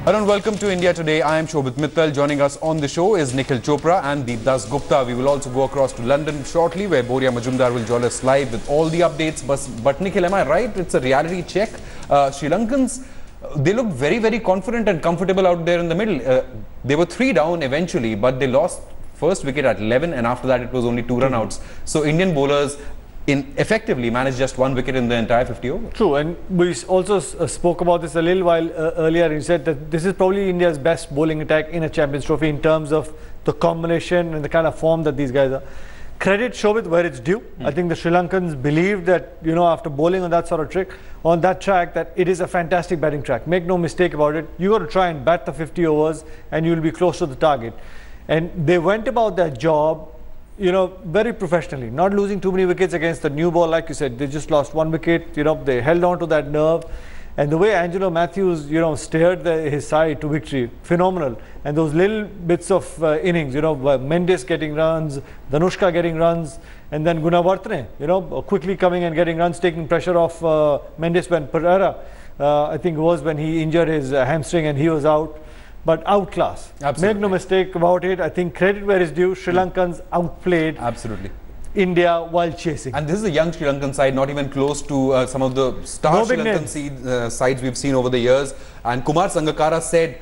Hello and welcome to India Today. I am Shobit Mittal. Joining us on the show is Nikhil Chopra and Deep Das Gupta. We will also go across to London shortly, where Boria Majumdar will join us live with all the updates. But Nikhil, am I right? It's a reality check. Sri Lankans, they look very, very confident and comfortable out there in the middle. They were 3 down eventually, but they lost first wicket at 11, and after that it was only 2 run-outs. So Indian bowlers effectively managed just 1 wicket in the entire 50 overs. True, and we also spoke about this a little while earlier. He said that this is probably India's best bowling attack in a Champions Trophy in terms of the combination and the kind of form that these guys are. Credit Shobit where it's due. I think the Sri Lankans believed that, you know, after bowling on that sort of trick, on that track, that it is a fantastic batting track. Make no mistake about it. You got to try and bat the 50 overs and you'll be close to the target. And they went about their job, you know, very professionally, not losing too many wickets against the new ball. Like you said, they just lost 1 wicket. You know, they held on to that nerve, and the way Angelo Matthews, you know, steered his side to victory, phenomenal. And those little bits of innings, you know, Mendes getting runs, Danushka getting runs, and then Gunavartane, you know, quickly coming and getting runs, taking pressure off Mendes when Pereira, I think it was when he injured his hamstring and he was out. But outclass. Absolutely. Make no mistake about it. I think credit where is due. Sri Lankans outplayed India while chasing. And this is a young Sri Lankan side, not even close to some of the star Sri Lankan sides we've seen over the years. And Kumar Sangakkara said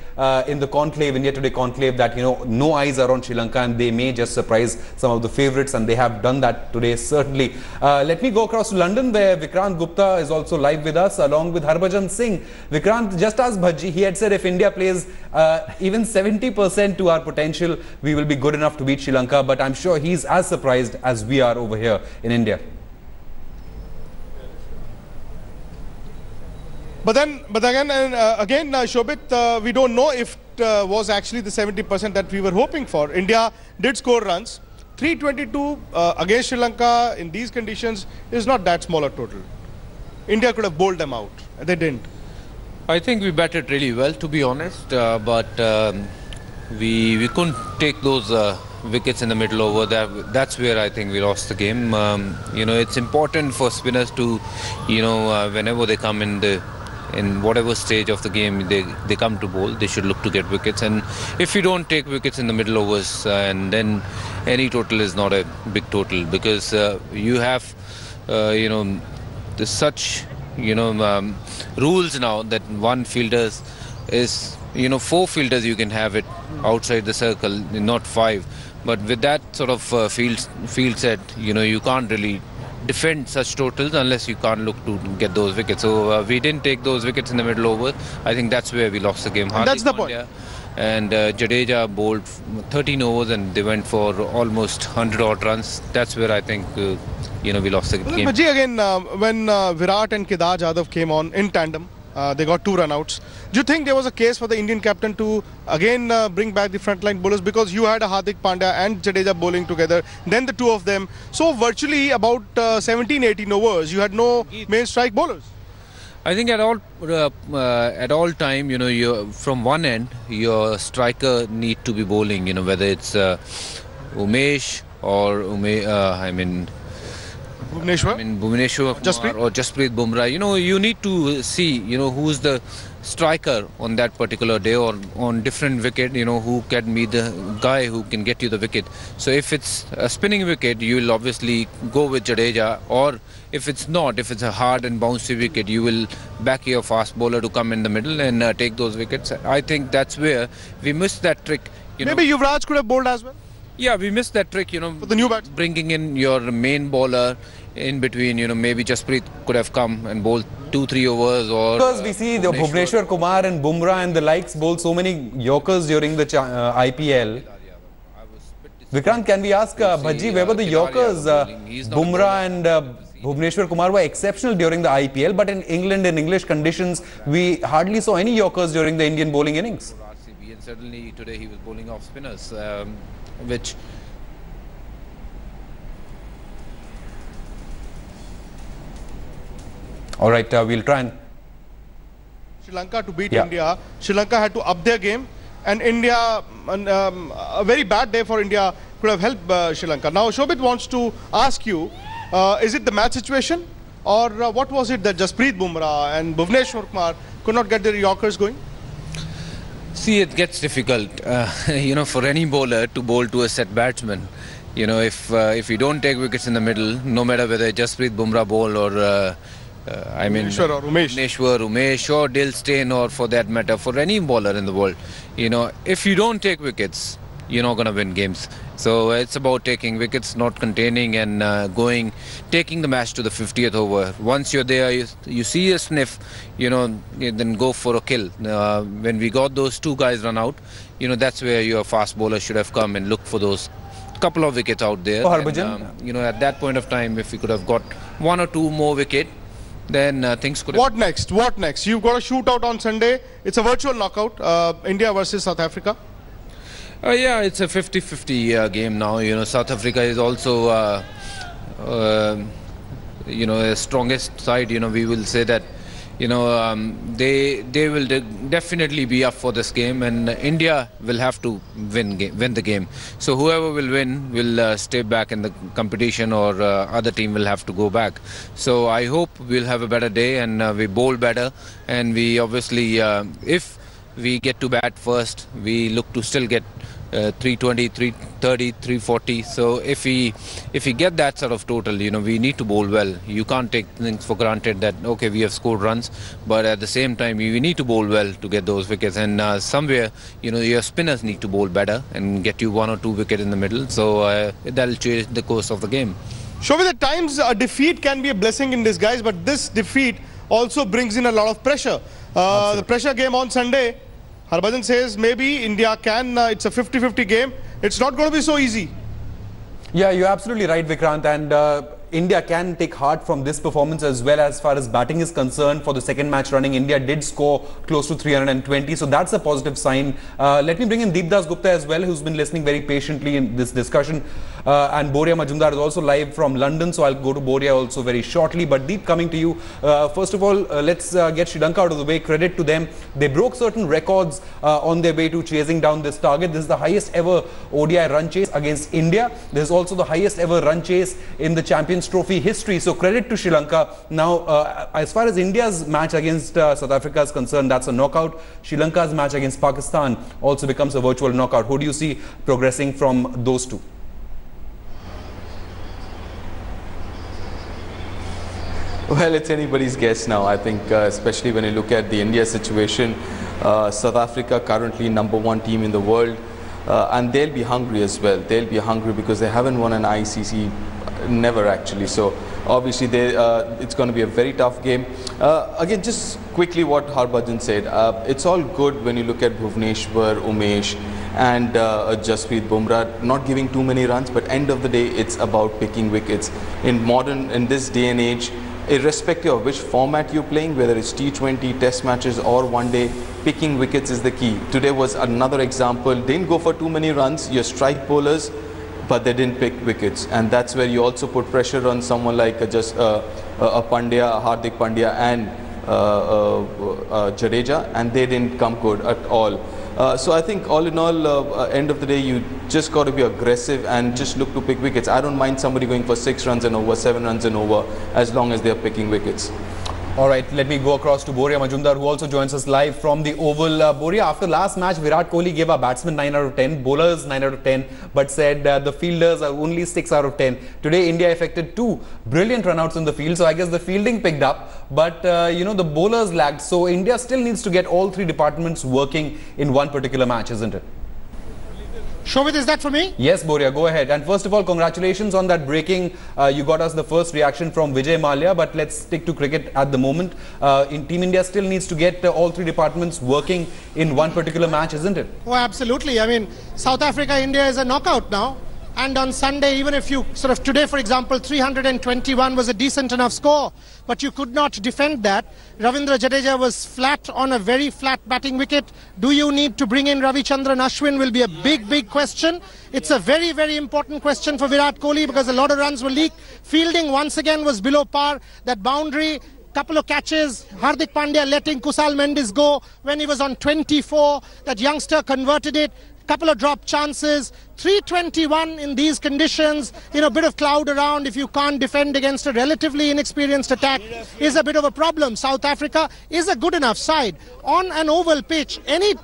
in the conclave, India Today conclave, that, you know, no eyes are on Sri Lanka and they may just surprise some of the favourites, and they have done that today, certainly. Let me go across to London, where Vikrant Gupta is also live with us, along with Harbhajan Singh. Vikrant just asked Bhaji, he had said if India plays even 70% to our potential, we will be good enough to beat Sri Lanka, but I'm sure he's as surprised as we are over here in India. But again, Shobit, we don't know if it was actually the 70% that we were hoping for. India did score runs. 322 against Sri Lanka in these conditions is not that small a total. India could have bowled them out. They didn't. I think we batted really well, to be honest, but we couldn't take those wickets in the middle over. That's where I think we lost the game. You know, it's important for spinners to, you know, whenever they come in whatever stage of the game they come to bowl, they should look to get wickets. And if you don't take wickets in the middle overs, and then any total is not a big total, because you have, you know, there's such, you know, rules now that one fielders is, you know, 4 fielders you can have it outside the circle, not 5. But with that sort of field set, you know, you can't really defend such totals unless you can't look to get those wickets. So we didn't take those wickets in the middle over. I think that's where we lost the game. And that's the point. And Jadeja bowled 13 overs and they went for almost 100 odd runs. That's where I think, you know, we lost the game. But again, when Virat and Kedar Jadhav came on in tandem, they got 2 run-outs. Do you think there was a case for the Indian captain to again bring back the frontline bowlers, because you had a Hardik Pandya and Jadeja bowling together, then the 2 of them? So virtually about 17-18 overs, you had no main strike bowlers. I think at all time, you know, from one end, your striker need to be bowling. You know, whether it's Umesh or Bhuvneshwar or Jasprit Bumrah. You know, you need to see, you know, who's the striker on that particular day or on different wicket, you know, who can be the guy who can get you the wicket. So if it's a spinning wicket, you will obviously go with Jadeja, or if it's not, if it's a hard and bouncy wicket, you will back your fast bowler to come in the middle and take those wickets. I think that's where we missed that trick. Maybe Yuvraj could have bowled as well. Yeah, we missed that trick, you know, for the new bats, bringing in your main bowler in between. You know, maybe Jasprit could have come and bowled 2-3 overs, or because we see the Bhuvneshwar Kumar and Bumrah and the likes bowl so many Yorkers during the IPL. Vikrant, can we ask Bhaji, where were the Yorkers? Bumrah and Bhuvneshwar Kumar were exceptional during the IPL, but in England, in English conditions, we hardly saw any Yorkers during the Indian bowling innings. And suddenly today he was bowling off spinners, which... All right, we'll try and... Sri Lanka to beat India. Sri Lanka had to up their game, and India, a very bad day for India could have helped Sri Lanka. Now, Shobit wants to ask you, is it the match situation, or what was it that Jasprit Bumrah and Bhuvneshwar Kumar could not get their Yorkers going? See, it gets difficult, for any bowler to bowl to a set batsman. If you don't take wickets in the middle, no matter whether Jasprit Bumrah bowl or Bhuvneshwar or Umesh or Dale Steyn, or for that matter, for any bowler in the world, if you don't take wickets, you're not going to win games. So it's about taking wickets, not containing, and taking the match to the 50th over. Once you're there, you see a sniff, then go for a kill. When we got those two guys run out, that's where your fast bowler should have come and looked for those couple of wickets out there. And, at that point of time, if we could have got one or two more wickets, then things could have... What next? What next? You've got a shootout on Sunday. It's a virtual knockout, India versus South Africa. Yeah, it's a 50-50 game now. South Africa is also, the strongest side. We will say that, they will definitely be up for this game, and India will have to win the game. So whoever will win will stay back in the competition, or other team will have to go back. So I hope we'll have a better day, and we bowl better, and we obviously, if we get to bat first, we look to still get 320, 330, 340. So if we get that sort of total, we need to bowl well. You can't take things for granted that, okay, we have scored runs, but at the same time, we need to bowl well to get those wickets. And somewhere, your spinners need to bowl better and get you one or two wickets in the middle. So that'll change the course of the game. Shobhit, at times a defeat can be a blessing in disguise, but this defeat also brings in a lot of pressure. The pressure game on Sunday, Harbhajan says maybe India can, it's a 50-50 game. It's not going to be so easy. Yeah, you're absolutely right, Vikrant. And India can take heart from this performance as well. As far as batting is concerned, for the second match running, India did score close to 320. So that's a positive sign. Let me bring in Deepdas Gupta as well, who's been listening very patiently in this discussion. And Boria Majumdar is also live from London. So I'll go to Boria also very shortly. But Deep, coming to you. First of all, let's get Sri Lanka out of the way. Credit to them. They broke certain records on their way to chasing down this target. This is the highest ever ODI run chase against India. This is also the highest ever run chase in the Champions Trophy history. So credit to Sri Lanka. Now, as far as India's match against South Africa is concerned, that's a knockout. Sri Lanka's match against Pakistan also becomes a virtual knockout. Who do you see progressing from those two? Well, it's anybody's guess now. I think, especially when you look at the India situation, South Africa currently #1 team in the world, and they'll be hungry as well. They'll be hungry because they haven't won an ICC, never actually. So obviously it's going to be a very tough game. Again, just quickly what Harbhajan said, it's all good when you look at Bhuvneshwar, Umesh and Jasprit Bumrah not giving too many runs, but end of the day it's about picking wickets. In this day and age, irrespective of which format you're playing, whether it's T20, test matches or one day, picking wickets is the key. Today was another example. Didn't go for too many runs, your strike bowlers, but they didn't pick wickets, and that's where you also put pressure on someone like a Hardik Pandya and Jadeja, and they didn't come good at all. So I think all in all, end of the day, you just got to be aggressive and just look to pick wickets. I don't mind somebody going for 6 runs and over, 7 runs and over, as long as they're picking wickets. All right, let me go across to Boria Majumdar, who also joins us live from the Oval. Boria, after last match, Virat Kohli gave our batsmen 9 out of 10, bowlers 9 out of 10, but said the fielders are only 6 out of 10. Today, India effected 2 brilliant runouts in the field, so I guess the fielding picked up, but the bowlers lagged. So India still needs to get all 3 departments working in one particular match, isn't it? Shobhit, is that for me? Yes, Boria, go ahead. And first of all, congratulations on that breaking. You got us the first reaction from Vijay Mallya, but let's stick to cricket at the moment. Team India still needs to get all 3 departments working in one particular match, isn't it? Oh, absolutely. I mean, South Africa, India is a knockout now. And on Sunday, even if you today, for example, 321 was a decent enough score, but you could not defend that. Ravindra Jadeja was flat on a very flat batting wicket. Do you need to bring in Ravichandran Ashwin will be a big question. It's a very, very important question for Virat Kohli because a lot of runs were leaked. Fielding once again was below par. That boundary, couple of catches, Hardik Pandya letting Kusal Mendes go when he was on 24. That youngster converted it. Couple of drop chances, 321 in these conditions, a bit of cloud around, if you can't defend against a relatively inexperienced attack, is a bit of a problem. South Africa is a good enough side. On an oval pitch, any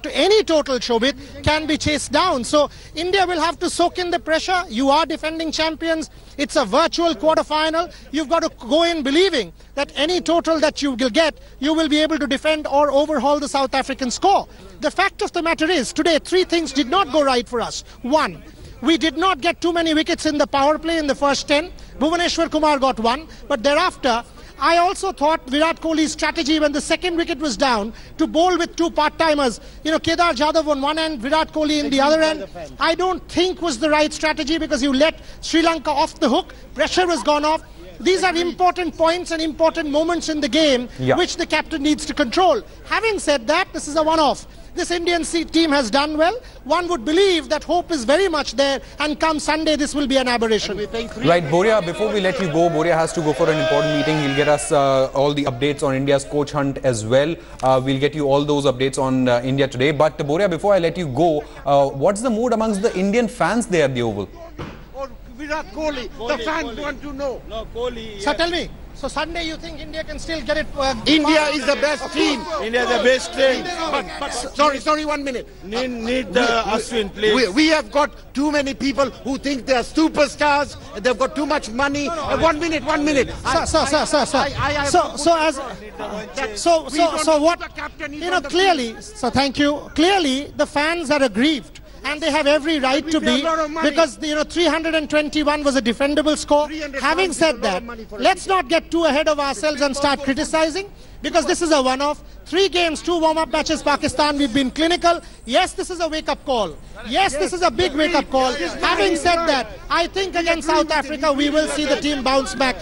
total, Shobit, can be chased down. So India will have to soak in the pressure. You are defending champions. It's a virtual quarter-final. You've got to go in believing that any total that you will get, you will be able to defend or overhaul the South African score. The fact of the matter is, today, 3 things did not go right for us. 1, we did not get too many wickets in the power play in the first 10. Bhuvaneshwar Kumar got 1, but thereafter, I also thought Virat Kohli's strategy when the second wicket was down to bowl with 2 part-timers, Kedar Jadhav on one end, Virat Kohli in the other end, I don't think was the right strategy, because you let Sri Lanka off the hook, pressure has gone off. These are important points and important moments in the game which the captain needs to control. Having said that, this is a one-off. This Indian team has done well. One would believe that hope is very much there, and come Sunday this will be an aberration. Right, Boria, before we let you go, Boria has to go for an important meeting. He'll get us all the updates on India's coach hunt as well. We'll get you all those updates on India today. But Boria, before I let you go, what's the mood amongst the Indian fans there at the Oval? Virat Kohli, the fans want to know. No, Kohli. So tell me, so Sunday you think India can still get it? India is the best team. India is the best team. But sorry, 1 minute. Need Ashwin, please. We have got too many people who think they are superstars. They've got too much money. 1 minute. Sir. So what? Clearly. So thank you. Clearly, the fans are aggrieved. And they have every right to be, because 321 was a defendable score. Having said that, let's not get too ahead of ourselves and start criticizing, because this is a one-off. 3 games, 2 warm-up matches, Pakistan, we've been clinical. Yes, this is a wake-up call. Yes, this is a big wake-up call. Having said that, I think against South Africa, we will see the team bounce back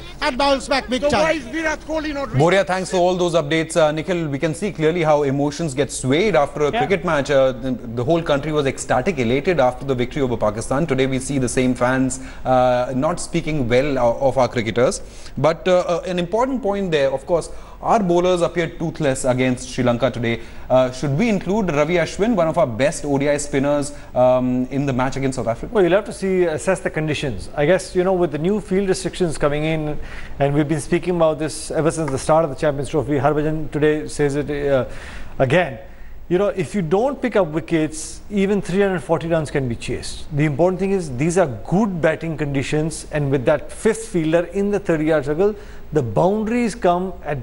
big time. Boria, thanks for all those updates. Nikhil, we can see clearly how emotions get swayed after a cricket match. The whole country was ecstatic, elated after the victory over Pakistan. Today, we see the same fans not speaking well of our cricketers. But an important point there, of course, our bowlers appeared toothless against Sri Lanka today. Should we include Ravi Ashwin, one of our best ODI spinners, in the match against South Africa? Well, you'll have to assess the conditions. I guess, with the new field restrictions coming in, and we've been speaking about this ever since the start of the Champions Trophy. Harbhajan today says it again. If you don't pick up wickets, even 340 runs can be chased. The important thing is these are good batting conditions, and with that 5th fielder in the 30-yard circle, the boundaries come at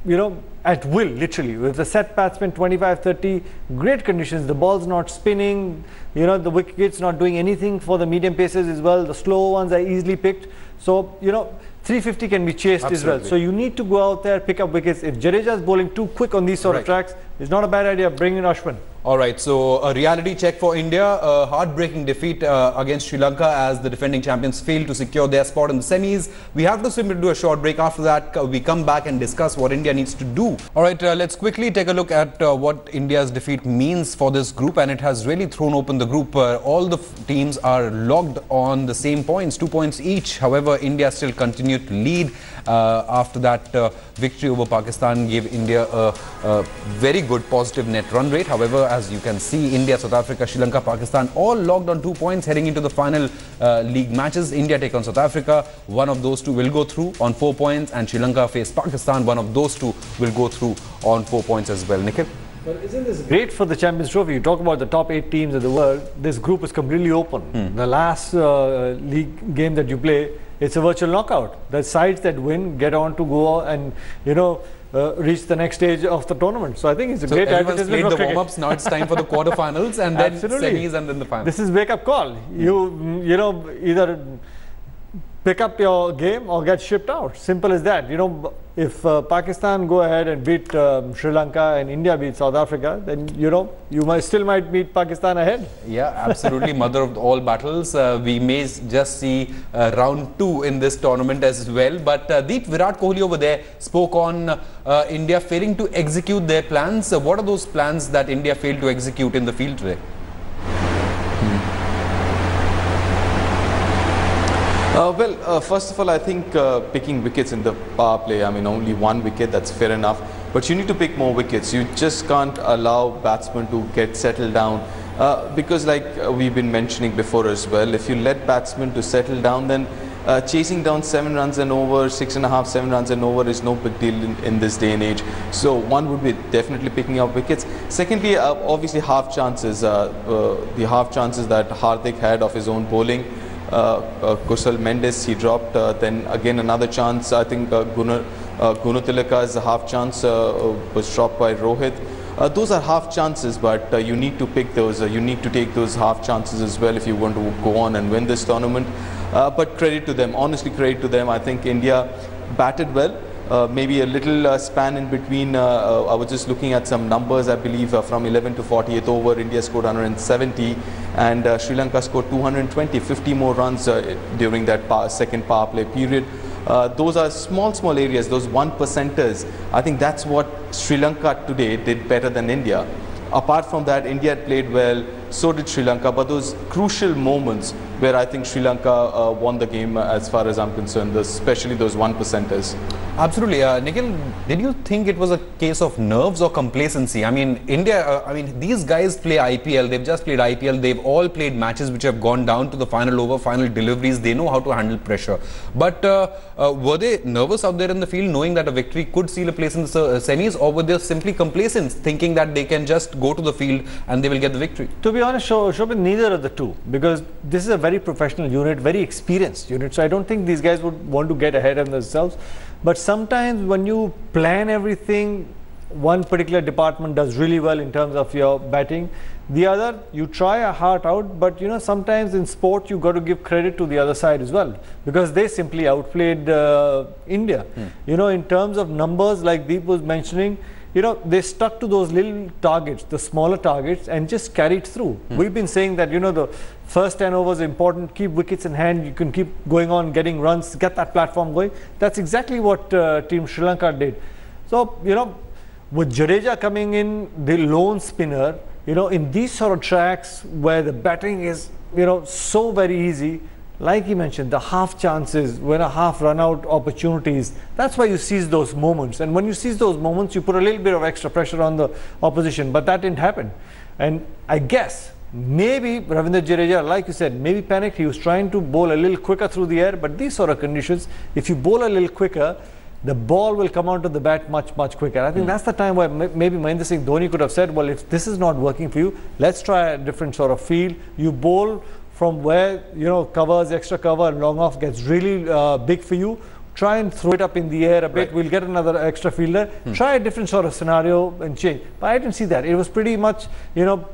will, literally. With the set batsman 25-30, great conditions. The ball's not spinning, the wicket's not doing anything for the medium paces as well. The slow ones are easily picked. So, 350 can be chased as well. So you need to go out there, pick up wickets. If Jadeja is bowling too quick on these sort of tracks, it's not a bad idea. Bring in Ashwin. All right, so a reality check for India, a heartbreaking defeat against Sri Lanka as the defending champions failed to secure their spot in the semis. We have to simply do a short break. After that, we come back and discuss what India needs to do. All right, let's quickly take a look at what India's defeat means for this group, and it has really thrown open the group. All the teams are logged on the same points, 2 points each. However, India still continued to lead. After that victory over Pakistan gave India a very good positive net run rate. However, as you can see, India, South Africa, Sri Lanka, Pakistan all logged on 2 points heading into the final league matches. India take on South Africa. One of those two will go through on 4 points, and Sri Lanka face Pakistan. One of those two will go through on 4 points as well. Nikhil? Well, isn't this great for the Champions Trophy? You talk about the top 8 teams of the world. This group is completely open. The last league game that you play, it's a virtual knockout. The sides that win get on to go and, reach the next stage of the tournament. So I think it's a great advertisement. Played the warm-ups. Now it's time for the quarterfinals and then semis and then the finals. This is wake-up call. You either pick up your game or get shipped out. Simple as that. If Pakistan go ahead and beat Sri Lanka and India beat South Africa, then you still might beat Pakistan ahead. Yeah, absolutely. Mother of all battles. We may just see round 2 in this tournament as well. But Deep, Virat Kohli over there spoke on India failing to execute their plans. What are those plans that India failed to execute in the field today? First of all, I think picking wickets in the power play, only 1 wicket, that's fair enough. But you need to pick more wickets. You just can't allow batsmen to get settled down Because like we've been mentioning before as well, if you let batsmen to settle down, then chasing down 7 runs and over, 6.5, 7 runs and over is no big deal in this day and age. So one would be definitely picking up wickets. Secondly, obviously half chances, the half chances that Hardik had of his own bowling. Kusal Mendes, he dropped. Then again another chance, I think Gunatilaka's half chance was dropped by Rohit. Those are half chances, but you need to pick those. You need to take those half chances as well if you want to go on and win this tournament. But credit to them, honestly credit to them. I think India batted well. Maybe a little span in between. I was just looking at some numbers. I believe from 11 to 40th over, India scored 170 and Sri Lanka scored 220, 50 more runs during that second power play period. Those are small areas, those 1%ers. I think that's what Sri Lanka today did better than India. Apart from that, India had played well, so did Sri Lanka, but those crucial moments where I think Sri Lanka won the game as far as I'm concerned, especially those 1%ers. Absolutely. Nikhil, did you think it was a case of nerves or complacency? I mean, India, these guys play IPL, they've just played IPL, they've all played matches which have gone down to the final over, final deliveries, they know how to handle pressure. But were they nervous out there in the field knowing that a victory could seal a place in the semis, or were they simply complacent thinking that they can just go to the field and they will get the victory? To be honest, Shobhan, neither of the two, because this is a very professional unit, very experienced unit, so I don't think these guys would want to get ahead of themselves. But sometimes when you plan everything, one particular department does really well in terms of your batting, the other you try a heart out, but you know, sometimes in sport you got to give credit to the other side as well, because they simply outplayed India. You know, in terms of numbers, like Deep was mentioning, you know, they stuck to those little targets, the smaller targets, and just carried through. We've been saying that, you know, the first 10 overs are important, keep wickets in hand, you can keep going on, getting runs, get that platform going. That's exactly what Team Sri Lanka did. So, you know, with Jadeja coming in, the lone spinner, you know, in these sort of tracks where the batting is, you know, so very easy, like you mentioned, the half chances, when a half run out opportunities, that's why you seize those moments. And when you seize those moments, you put a little bit of extra pressure on the opposition, but that didn't happen. And I guess maybe Ravindra Jadeja, like you said, maybe panicked. He was trying to bowl a little quicker through the air, but these sort of conditions, if you bowl a little quicker, the ball will come onto the bat much quicker. I think that's the time where maybe Mahendra Singh Dhoni could have said, well, if this is not working for you, let's try a different sort of field. You bowl from where, you know, covers, extra cover, and long off gets really big for you. Try and throw it up in the air a bit. We'll get another extra fielder. Try a different sort of scenario and change. But I didn't see that. It was pretty much, you know,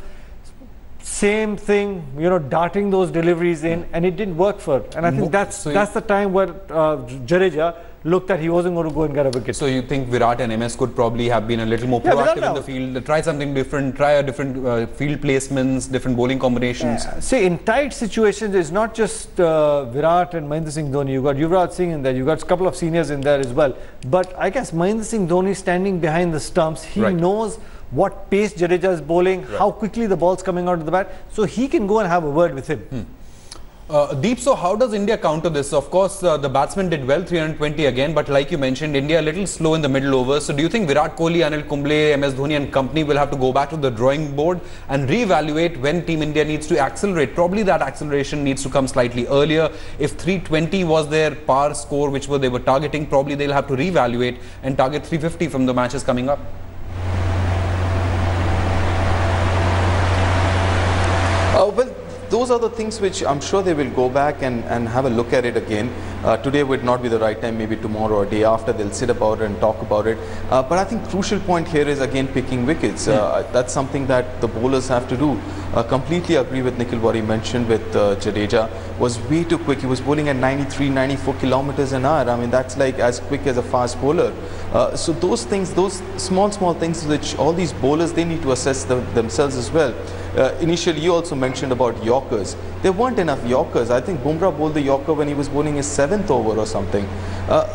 same thing, you know, darting those deliveries in, and it didn't work for it. And I think that's the time where Jadeja looked at he wasn't going to go and get a wicket. So you think Virat and MS could probably have been a little more proactive in the field, try something different, try a different field placements, different bowling combinations? See, in tight situations, it's not just Virat and Mahendra Singh Dhoni. You got Yuvraj Singh in there, you got a couple of seniors in there as well. But I guess Mahendra Singh Dhoni standing behind the stumps, he knows what pace Jadeja is bowling, how quickly the ball's coming out of the bat, so he can go and have a word with him. Deep, so how does India counter this? Of course, the batsmen did well, 320 again, but like you mentioned, India a little slow in the middle overs. So do you think Virat Kohli, Anil Kumble, MS Dhoni and company will have to go back to the drawing board and reevaluate when Team India needs to accelerate? Probably that acceleration needs to come slightly earlier. If 320 was their par score, which they were targeting, probably they'll have to reevaluate and target 350 from the matches coming up. Well, those are the things which I'm sure they will go back and have a look at it again. Today would not be the right time, maybe tomorrow or day after they'll sit about it and talk about it. But I think crucial point here is again picking wickets. That's something that the bowlers have to do. Completely agree with Nikhil what he mentioned with Jadeja. Was way too quick. He was bowling at 93, 94 kilometers an hour. I mean, that's like as quick as a fast bowler. So those things, those small things which all these bowlers, they need to assess themselves as well. Initially, you also mentioned about Yorkers. There weren't enough Yorkers. I think Bumrah bowled the Yorker when he was bowling his 7th over or something.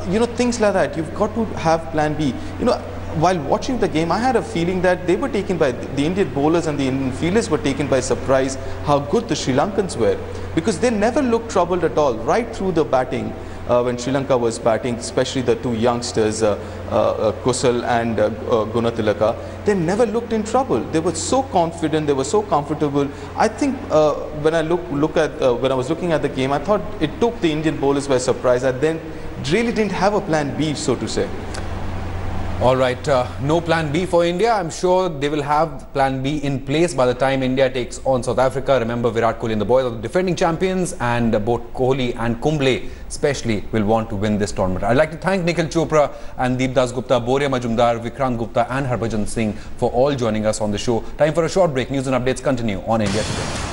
You know, things like that. You've got to have plan B. You know, while watching the game, I had a feeling that they were taken by, the Indian bowlers and the Indian fielders were taken by surprise how good the Sri Lankans were. Because they never looked troubled at all, right through the batting. when Sri Lanka was batting, especially the two youngsters, Kusal and Gunatilaka, they never looked in trouble. They were so confident, they were so comfortable. I think when I when I was looking at the game, I thought it took the Indian bowlers by surprise. I then really didn't have a plan B, so to say. All right, no plan B for India. I'm sure they will have plan B in place by the time India takes on South Africa. Remember, Virat Kohli and the boys are the defending champions, and both Kohli and Kumble especially will want to win this tournament. I'd like to thank Nikhil Chopra and Deep Das Gupta, Boria Majumdar, Vikrant Gupta and Harbhajan Singh for all joining us on the show. Time for a short break. News and updates continue on India Today.